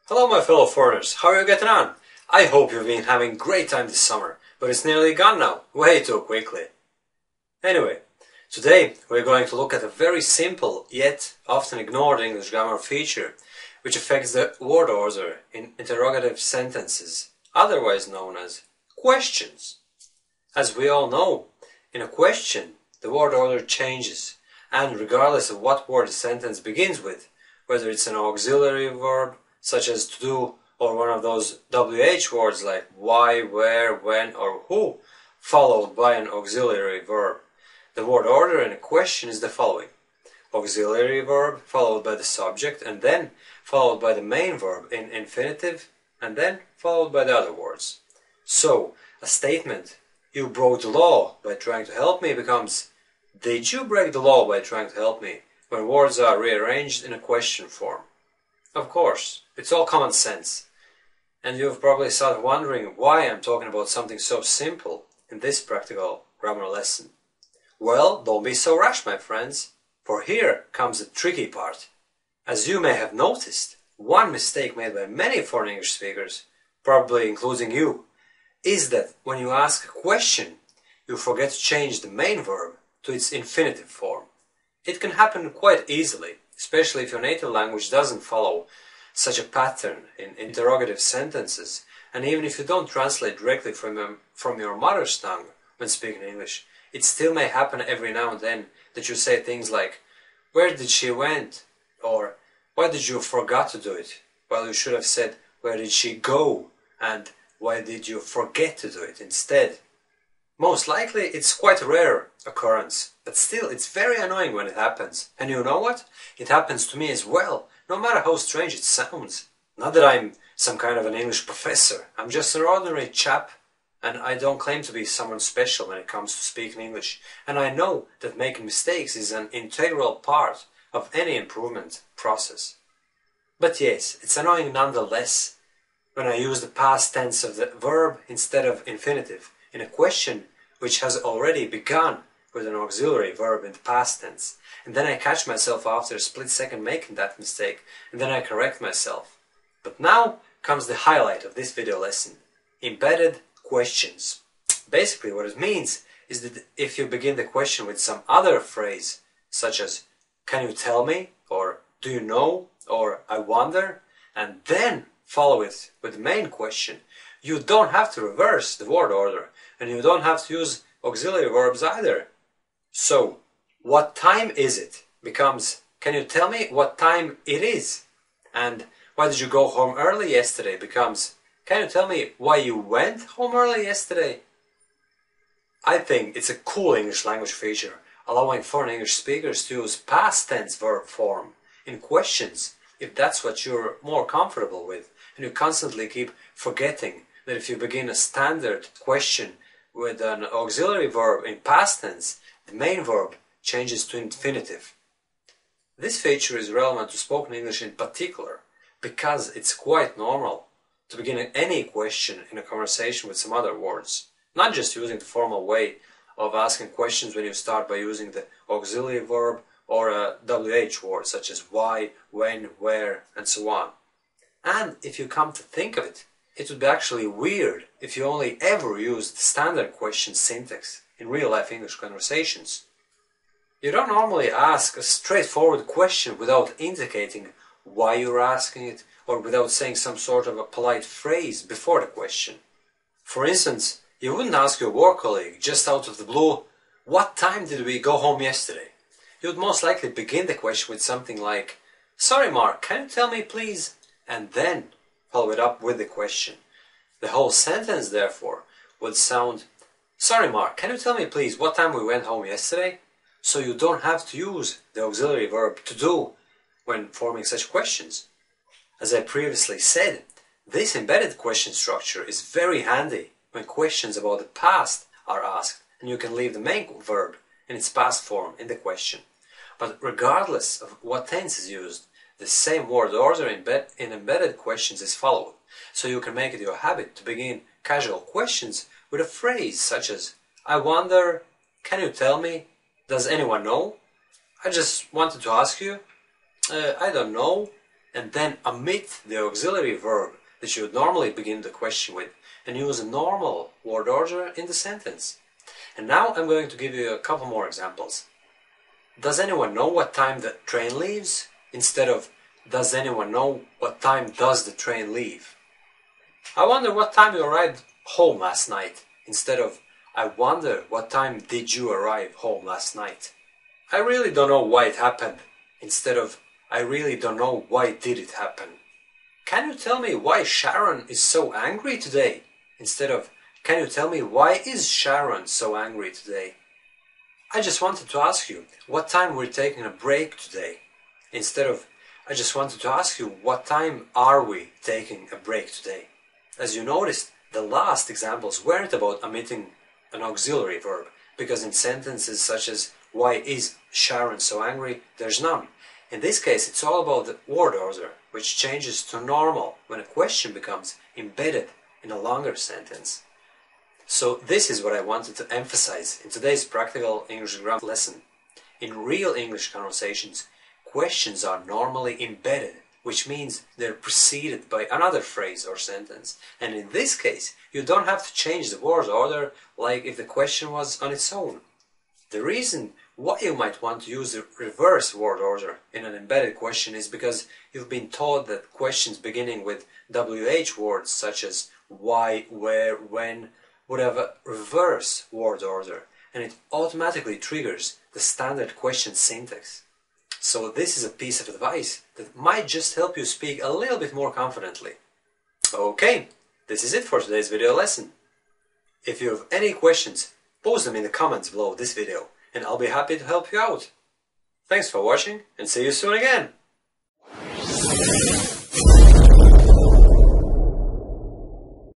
Hello my fellow foreigners, how are you getting on? I hope you've been having a great time this summer, but it's nearly gone now, way too quickly. Anyway, today we're going to look at a very simple yet often ignored English grammar feature which affects the word order in interrogative sentences, otherwise known as questions. As we all know, in a question the word order changes, and regardless of what word the sentence begins with, whether it's an auxiliary verb such as to do, or one of those WH words like why, where, when, or who, followed by an auxiliary verb. The word order in a question is the following: auxiliary verb followed by the subject, and then followed by the main verb in infinitive, and then followed by the other words. So, a statement, "You broke the law by trying to help me," becomes, "Did you break the law by trying to help me?" when words are rearranged in a question form. Of course, it's all common sense. And you've probably started wondering why I'm talking about something so simple in this practical grammar lesson. Well, don't be so rash, my friends, for here comes the tricky part. As you may have noticed, one mistake made by many foreign English speakers, probably including you, is that when you ask a question, you forget to change the main verb to its infinitive form. It can happen quite easily, especially if your native language doesn't follow such a pattern in interrogative sentences, and even if you don't translate directly from your mother's tongue when speaking English, it still may happen every now and then that you say things like, "Where did she went?" or "Why did you forgot to do it?" while you should have said, "Where did she go?" and "Why did you forget to do it?" instead. Most likely it's quite a rare occurrence, but still it's very annoying when it happens. And you know what? It happens to me as well, no matter how strange it sounds. Not that I'm some kind of an English professor, I'm just an ordinary chap, and I don't claim to be someone special when it comes to speaking English, and I know that making mistakes is an integral part of any improvement process. But yes, it's annoying nonetheless when I use the past tense of the verb instead of infinitive in a question which has already begun with an auxiliary verb in the past tense, and then I catch myself after a split second making that mistake, and then I correct myself. But now comes the highlight of this video lesson: embedded questions. Basically what it means is that if you begin the question with some other phrase, such as "Can you tell me?" or "Do you know?" or "I wonder?" and then follow it with the main question, you don't have to reverse the word order, and you don't have to use auxiliary verbs either. So, "What time is it?" becomes, "Can you tell me what time it is?" And "Why did you go home early yesterday?" becomes, "Can you tell me why you went home early yesterday?" I think it's a cool English language feature, allowing foreign English speakers to use past tense verb form in questions if that's what you're more comfortable with, and you constantly keep forgetting that if you begin a standard question with an auxiliary verb in past tense, the main verb changes to infinitive. This feature is relevant to spoken English in particular, because it's quite normal to begin any question in a conversation with some other words, not just using the formal way of asking questions when you start by using the auxiliary verb or a WH word such as why, when, where, and so on. And if you come to think of it, it would be actually weird if you only ever used standard question syntax in real-life English conversations. You don't normally ask a straightforward question without indicating why you're asking it, or without saying some sort of a polite phrase before the question. For instance, you wouldn't ask your work colleague just out of the blue, "What time did we go home yesterday?" You'd most likely begin the question with something like, "Sorry Mark, can you tell me please?" and then follow it up with the question. The whole sentence, therefore, would sound, "Sorry Mark, can you tell me please what time we went home yesterday?" So you don't have to use the auxiliary verb to do when forming such questions. As I previously said, this embedded question structure is very handy when questions about the past are asked, and you can leave the main verb in its past form in the question. But regardless of what tense is used, the same word order in embedded questions is followed, so you can make it your habit to begin casual questions with a phrase such as, "I wonder," "Can you tell me?" "Does anyone know?" "I just wanted to ask you," "I don't know," and then omit the auxiliary verb that you would normally begin the question with and use a normal word order in the sentence. And now I'm going to give you a couple more examples. Does anyone know what time the train leaves? Instead of, does anyone know what time does the train leave? I wonder what time you arrived home last night. Instead of, I wonder what time did you arrive home last night? I really don't know why it happened. Instead of, I really don't know why did it happen. Can you tell me why Sharon is so angry today? Instead of, can you tell me why is Sharon so angry today? I just wanted to ask you what time we're taking a break today. Instead of, I just wanted to ask you what time are we taking a break today. As you noticed, the last examples weren't about omitting an auxiliary verb, because in sentences such as why is Sharon so angry, there's none. In this case, it's all about the word order, which changes to normal when a question becomes embedded in a longer sentence. So this is what I wanted to emphasize in today's practical English grammar lesson. In real English conversations, questions are normally embedded, which means they're preceded by another phrase or sentence. And in this case, you don't have to change the word order like if the question was on its own. The reason why you might want to use the reverse word order in an embedded question is because you've been taught that questions beginning with WH words such as why, where, when would have a reverse word order, and it automatically triggers the standard question syntax. So this is a piece of advice that might just help you speak a little bit more confidently. Okay, this is it for today's video lesson. If you have any questions, post them in the comments below this video, and I'll be happy to help you out. Thanks for watching, and see you soon again!